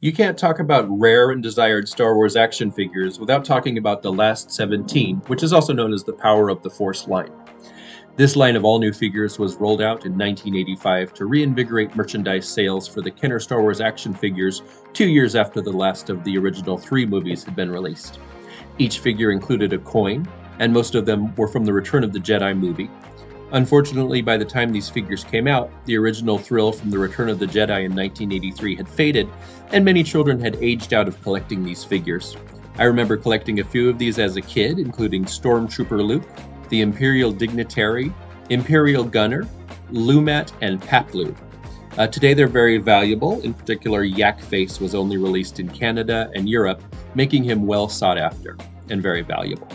You can't talk about rare and desired Star Wars action figures without talking about the Last 17, which is also known as the Power of the Force line. This line of all new figures was rolled out in 1985 to reinvigorate merchandise sales for the Kenner Star Wars action figures 2 years after the last of the original 3 movies had been released. Each figure included a coin, and most of them were from the Return of the Jedi movie. Unfortunately, by the time these figures came out, the original thrill from the Return of the Jedi in 1983 had faded, and many children had aged out of collecting these figures. I remember collecting a few of these as a kid, including Stormtrooper Luke, the Imperial Dignitary, Imperial Gunner, Lumat, and Paplu. Today they're very valuable. In particular, Yak Face was only released in Canada and Europe, making him well sought after and very valuable.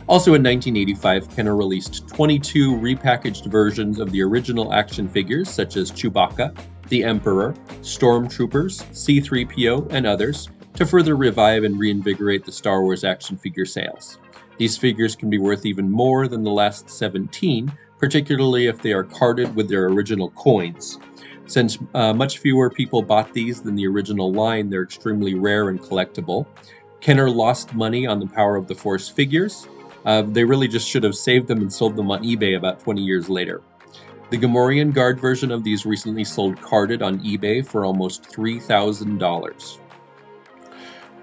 Also in 1985, Kenner released 22 repackaged versions of the original action figures such as Chewbacca, the Emperor, Stormtroopers, C-3PO, and others to further revive and reinvigorate the Star Wars action figure sales. These figures can be worth even more than the last 17, particularly if they are carded with their original coins. Since much fewer people bought these than the original line, they're extremely rare and collectible. Kenner lost money on the Power of the Force figures. They really just should have saved them and sold them on eBay about 20 years later. The Gamorrean Guard version of these recently sold carded on eBay for almost $3,000.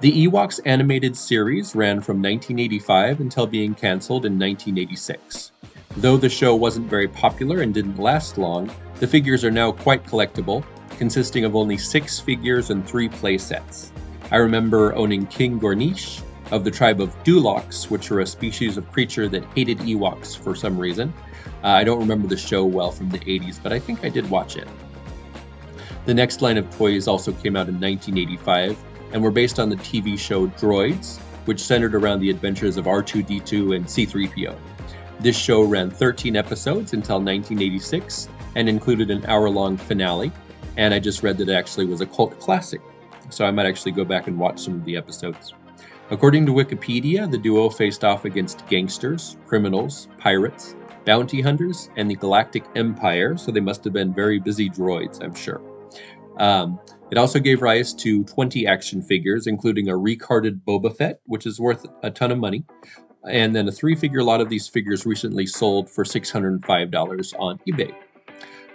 The Ewoks animated series ran from 1985 until being canceled in 1986. Though the show wasn't very popular and didn't last long, the figures are now quite collectible, consisting of only 6 figures and 3 play sets. I remember owning King Gornish of the tribe of Duloks, which are a species of creature that hated Ewoks for some reason. I don't remember the show well from the 80s, but I think I did watch it. The next line of toys also came out in 1985 and were based on the TV show Droids, which centered around the adventures of R2-D2 and C-3PO. This show ran 13 episodes until 1986 and included an hour-long finale, and I just read that it actually was a cult classic, so I might actually go back and watch some of the episodes. According to Wikipedia, the duo faced off against gangsters, criminals, pirates, bounty hunters, and the Galactic Empire, so they must have been very busy droids, I'm sure. It also gave rise to 20 action figures, including a recarded Boba Fett, which is worth a ton of money, and then a 3-figure lot of these figures recently sold for $605 on eBay.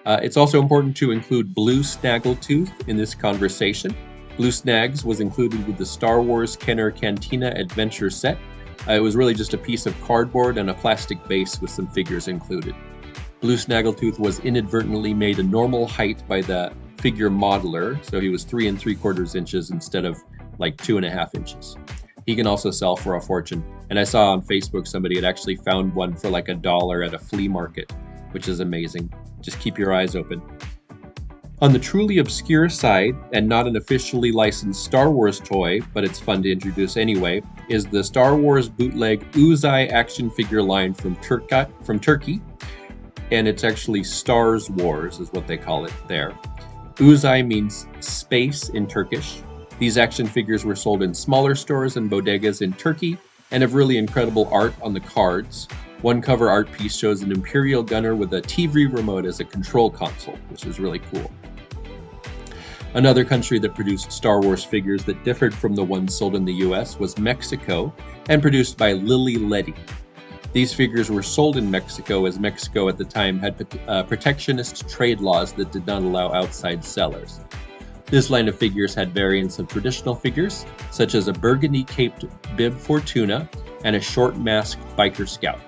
It's also important to include Blue Snaggletooth in this conversation. Blue Snags was included with the Star Wars Kenner Cantina Adventure set. It was really just a piece of cardboard and a plastic base with some figures included. Blue Snaggletooth was inadvertently made a normal height by the figure modeler, so he was 3 3/4 inches instead of like 2.5 inches. He can also sell for a fortune, and I saw on Facebook somebody had actually found one for like $1 at a flea market, which is amazing. Just keep your eyes open. On the truly obscure side, and not an officially licensed Star Wars toy, but it's fun to introduce anyway, is the Star Wars bootleg Uzai action figure line from Turkey, and it's actually Stars Wars is what they call it there. Uzai means space in Turkish. These action figures were sold in smaller stores and bodegas in Turkey, and have really incredible art on the cards. One cover art piece shows an Imperial Gunner with a TV remote as a control console, which is really cool. Another country that produced Star Wars figures that differed from the ones sold in the US was Mexico, and produced by Lily Leddy. These figures were sold in Mexico as Mexico at the time had protectionist trade laws that did not allow outside sellers. This line of figures had variants of traditional figures, such as a burgundy-caped Bib Fortuna and a short-masked biker scout.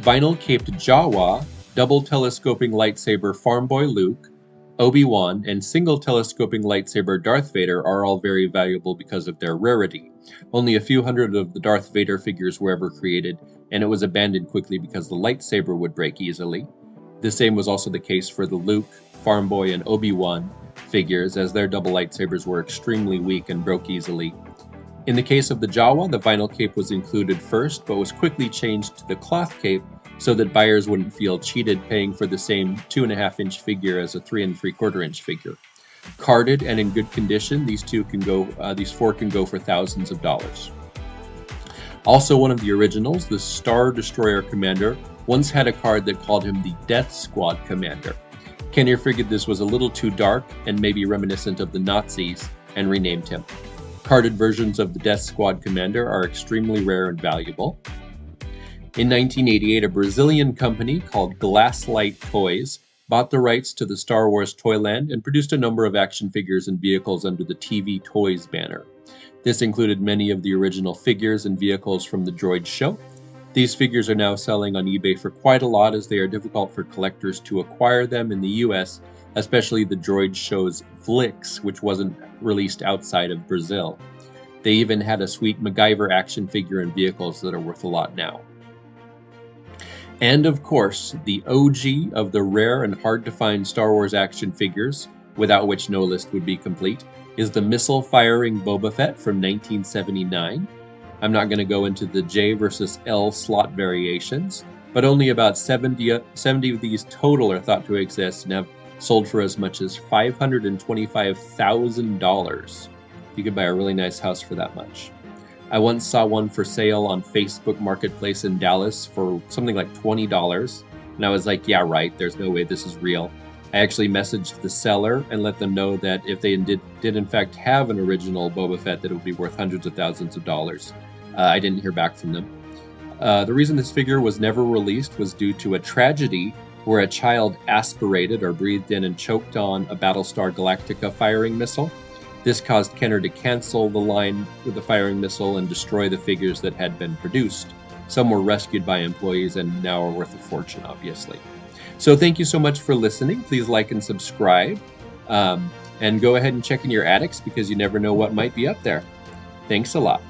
Vinyl-caped Jawa, double-telescoping lightsaber Farm Boy Luke, Obi-Wan, and single-telescoping lightsaber Darth Vader are all very valuable because of their rarity. Only a few hundred of the Darth Vader figures were ever created, and it was abandoned quickly because the lightsaber would break easily. The same was also the case for the Luke, Farm Boy, and Obi-Wan figures, as their double lightsabers were extremely weak and broke easily. In the case of the Jawa, the vinyl cape was included first, but was quickly changed to the cloth cape so that buyers wouldn't feel cheated paying for the same 2.5-inch figure as a 3 3/4-inch figure. Carded and in good condition, these 4 can go for thousands of dollars. Also, one of the originals, the Star Destroyer Commander, once had a card that called him the Death Squad Commander. Kenner figured this was a little too dark and maybe reminiscent of the Nazis and renamed him. Carded versions of the Death Squad commander are extremely rare and valuable. In 1988, a Brazilian company called Glasslight Toys bought the rights to the Star Wars Toyland and produced a number of action figures and vehicles under the TV Toys banner. This included many of the original figures and vehicles from the Droids show. These figures are now selling on eBay for quite a lot, as they are difficult for collectors to acquire them in the US, especially the Droids show's Flicks, which wasn't released outside of Brazil. They even had a sweet MacGyver action figure and vehicles that are worth a lot now. And of course, the OG of the rare and hard-to-find Star Wars action figures, without which no list would be complete, is the missile-firing Boba Fett from 1979. I'm not going to go into the J versus L slot variations, but only about 70 of these total are thought to exist and have sold for as much as $525,000. You could buy a really nice house for that much. I once saw one for sale on Facebook Marketplace in Dallas for something like $20, and I was like, yeah, right, there's no way this is real. I actually messaged the seller and let them know that if they did in fact have an original Boba Fett, that it would be worth hundreds of thousands of dollars. I didn't hear back from them. The reason this figure was never released was due to a tragedy where a child aspirated or breathed in and choked on a Battlestar Galactica firing missile. This caused Kenner to cancel the line with the firing missile and destroy the figures that had been produced. Some were rescued by employees and now are worth a fortune, obviously. So thank you so much for listening. Please like and subscribe. And go ahead and check in your attics because you never know what might be up there. Thanks a lot.